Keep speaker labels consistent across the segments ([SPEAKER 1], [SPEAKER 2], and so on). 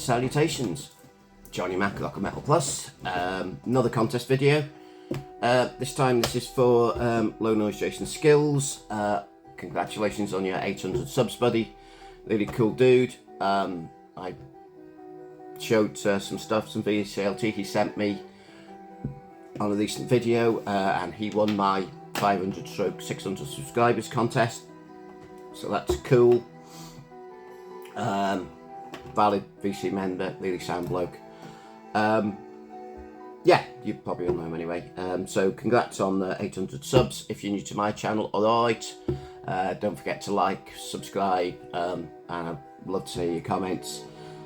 [SPEAKER 1] Salutations, Johnny Mac, Local Metal Plus. Another contest video. This time this is for Low Noise Jason Skilz. Congratulations on your 800 subs, buddy. Really cool dude. I showed some stuff, some VCLT he sent me on a recent video, and he won my 500/600 subscribers contest. So that's cool. Valid VC member, really sound bloke. Yeah, you probably all know him anyway. So congrats on the 800 subs. If you're new to my channel, alright. Don't forget to like, subscribe, and I'd love to see your comments.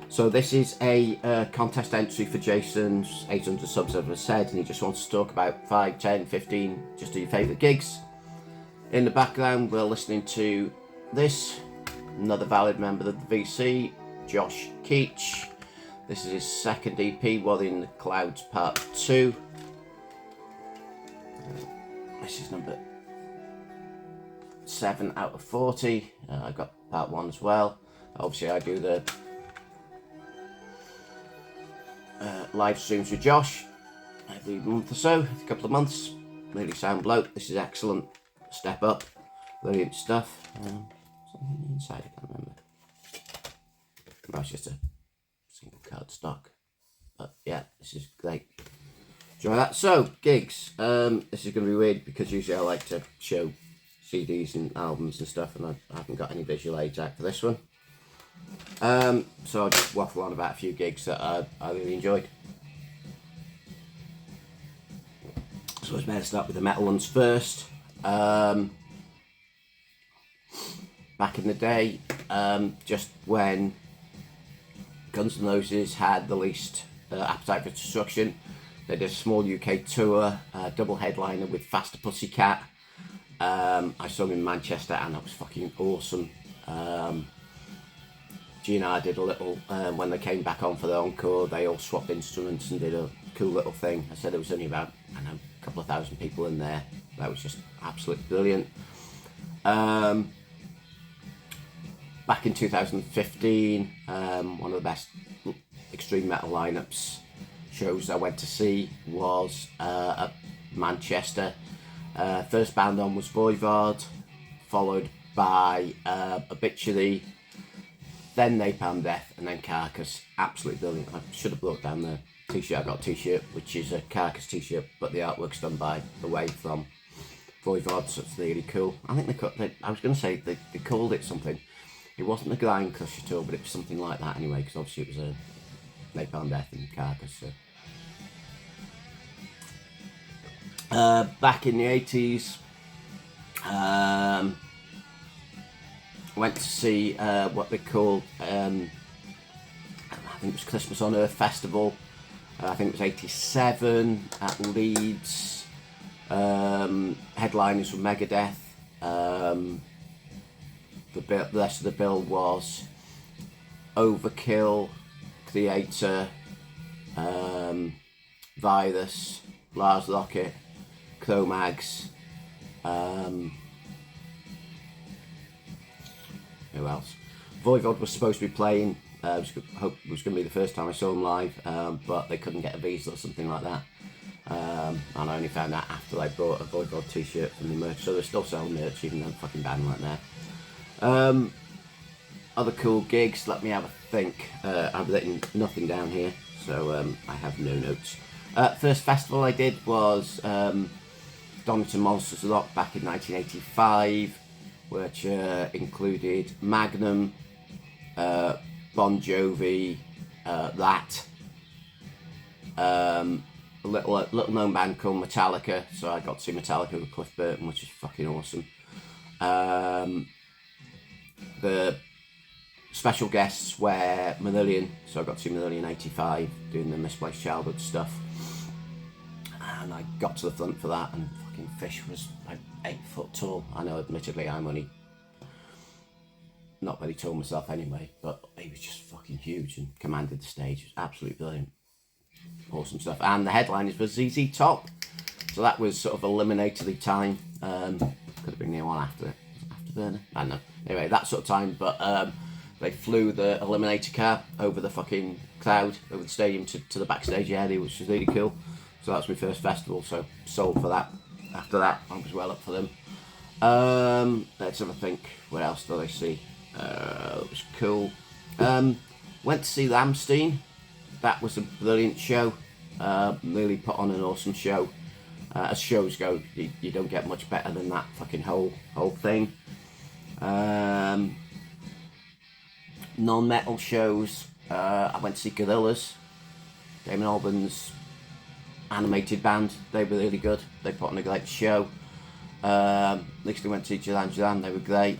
[SPEAKER 1] So this is a contest entry for Jason's 800 subs, as I said, and he just wants to talk about 5, 10, 15, just your favourite gigs. In the background, we're listening to this, another valid member of the VC, Josh Keach. This is his second EP, What in the Clouds Part 2. This is number 7 out of 40. I've got Part 1 as well. Obviously I do the live streams with Josh every month or so, a couple of months. Really sound bloke. This is excellent. Step up. Brilliant stuff. Something inside, I can't remember. Well, it's just a single card stock. But yeah, this is great. Enjoy that. So, gigs. This is going to be weird because usually I like to show CDs and albums and stuff, and I haven't got any visual aids out for this one. So I'll just waffle on about a few gigs that I really enjoyed. So it's better to start with the metal ones first. Back in the day, just when Guns N' Roses had the least appetite for destruction, they did a small UK tour, double headliner with Faster Pussycat. I saw them in Manchester and that was fucking awesome. Gina and I did a little, when they came back on for the encore, they all swapped instruments and did a cool little thing. I said there was only about, I don't know, a couple of thousand people in there. That was just absolutely brilliant. Back in 2015, one of the best extreme metal lineups shows I went to see was at Manchester. First band on was Voivod, followed by Obituary, then Napalm Death, and then Carcass. Absolutely brilliant. I should have brought down the t-shirt. I got a t-shirt which is a Carcass t-shirt, but the artwork's done by Away from Voivod, so it's really cool. I think I was going to say they called it something. It wasn't the Grind Crusher tour, but it was something like that anyway, because obviously it was a Napalm Death and Carcass. So. Back in the 80s, went to see what they called, I think it was Christmas on Earth Festival. I think it was 87 at Leeds. Headliners were Megadeth. The rest of the bill was Overkill, Creator, Virus, Lars Rocket, Cro-Mags, who else? Voivod was supposed to be playing, it was going to be the first time I saw them live, but they couldn't get a visa or something like that. And I only found out after I bought a Voivod t-shirt from the merch, so they're still selling merch even though the fucking band weren't there. Other cool gigs, let me have a think. I've written nothing down here, so I have no notes. First festival I did was Donington Monsters Rock back in 1985, which included Magnum, Bon Jovi, that, a little known band called Metallica, so I got to see Metallica with Cliff Burton, which is fucking awesome. The special guests were Marillion, so I got to see Marillion 85 doing the Misplaced Childhood stuff, and I got to the front for that, and fucking Fish was like 8 foot tall. I know admittedly I'm only not very tall myself anyway, but he was just fucking huge and commanded the stage. It was absolutely brilliant. Awesome stuff. And the headliners were ZZ Top, so that was sort of eliminatory time. Could have been the one after Burner, I don't know. Anyway, that sort of time, but they flew the Eliminator car over the fucking cloud, over the stadium to the backstage area, which was really cool. So that was my first festival, so sold for that. After that, I was well up for them. Let's have a think. What else did I see? It was cool. Went to see Lamstein. That was a brilliant show. Really put on an awesome show. As shows go, you don't get much better than that fucking whole thing. Non-metal shows. I went to see Gorillaz, Damon Albarn's animated band. They were really good. They put on a great show. Next we went to see Duran. They were great.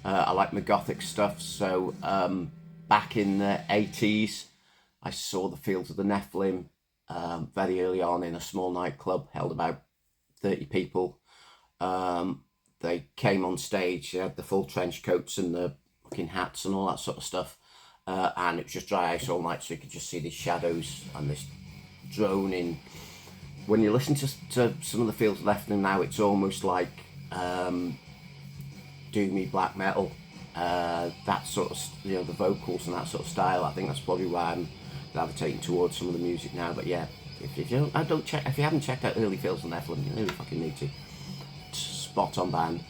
[SPEAKER 1] I like my gothic stuff, so back in the 80s I saw the Fields of the Nephilim very early on in a small nightclub, held about 30 people. They came on stage, they had the full trench coats and the fucking hats and all that sort of stuff, and it was just dry ice all night, so you could just see these shadows and this droning. When you listen to some of the Fields of the Nephilim now, it's almost like doomy black metal, that sort of, the vocals and that sort of style. I think that's probably why I'm gravitating towards some of the music now. But yeah, if you haven't checked out early Fields of the Nephilim, you really fucking need to. Spot on band.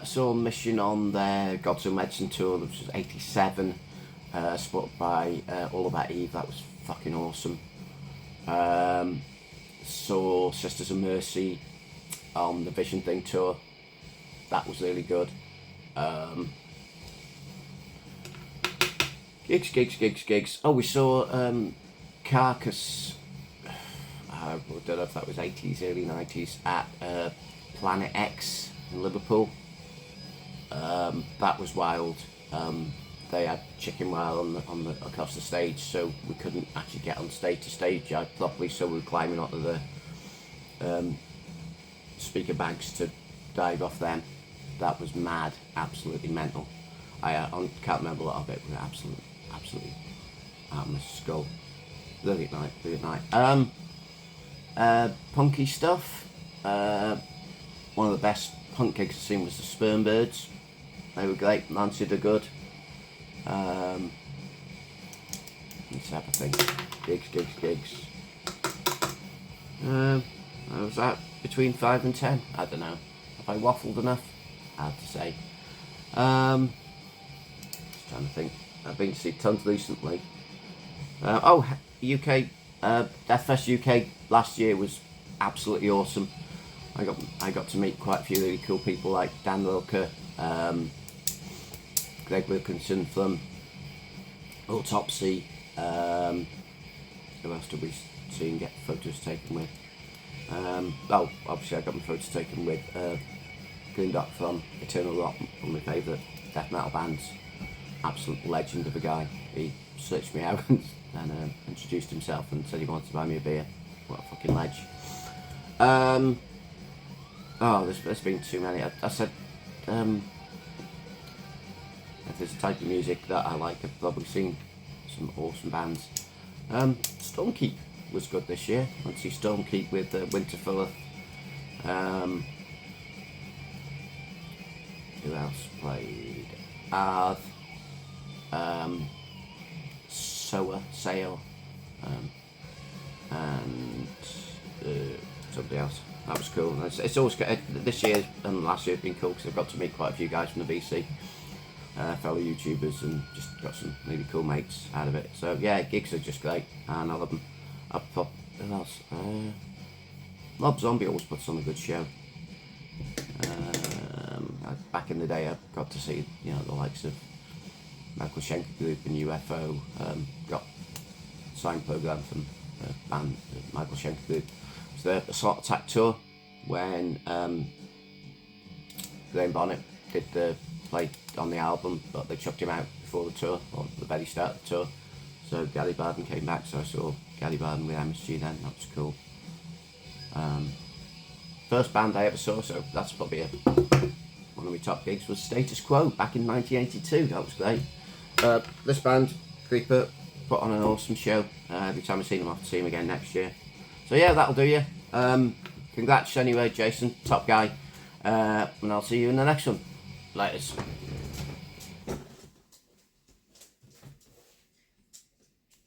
[SPEAKER 1] Saw Mission on their Gods and Medicine tour, which was 87, spotted by All About Eve. That was fucking awesome. Saw Sisters of Mercy on the Vision Thing tour. That was really good. Gigs. Oh, we saw Carcass. I don't know if that was 80s, early 90s, at Planet X in Liverpool. That was wild. They had chicken wire on the across the stage, so we couldn't actually get on stage to stage properly. So we were climbing onto the speaker banks to dive off them. That was mad, absolutely mental. I can't remember a lot of it, but absolutely out of my skull. Brilliant night. Punky stuff. One of the best punk gigs I've seen was the Sperm Birds. They were great. Nancy did good. Let's have a think. Gigs. I was out between 5 and 10. I don't know. Have I waffled enough? Hard to say. Just trying to think. I've been to see tons recently. UK Deathfest UK last year was absolutely awesome. I got to meet quite a few really cool people like Dan Wilker, Greg Wilkinson from Autopsy. Who else did we see and get photos taken with? Obviously I got my photos taken with Green Dot from Eternal Rock, one of my favourite death metal bands. Absolute legend of a guy. He searched me out and introduced himself and said he wanted to buy me a beer. What a fucking ledge. There's been too many. I said, if there's a type of music that I like, I've probably seen some awesome bands. Stormkeep was good this year. I went to see Stormkeep with Winterfell. Who else played? Arth, Sail, and somebody else. That was cool. It's always good. This year and last year have been cool because I've got to meet quite a few guys from the VC, fellow YouTubers, and just got some really cool mates out of it. So yeah, gigs are just great, and I love them. Who else? Rob Zombie always puts on a good show. Back in the day, I got to see the likes of Michael Schenker Group and UFO. Got a signed program from the band Michael Schenker Group. It was the Slot Attack tour when Graham Bonnet did the play on the album, but they chucked him out before the tour, or the very start of the tour. So Gary Barden came back, so I saw Gary Barden with MSG then. That was cool. First band I ever saw, so that's probably one of my top gigs, was Status Quo back in 1982. That was great. This band, Creeper, put on an awesome show. Every time I've seen them, I'll have to see them again next year. So yeah, that'll do you. Congrats anyway, Jason, top guy. And I'll see you in the next one. Laters.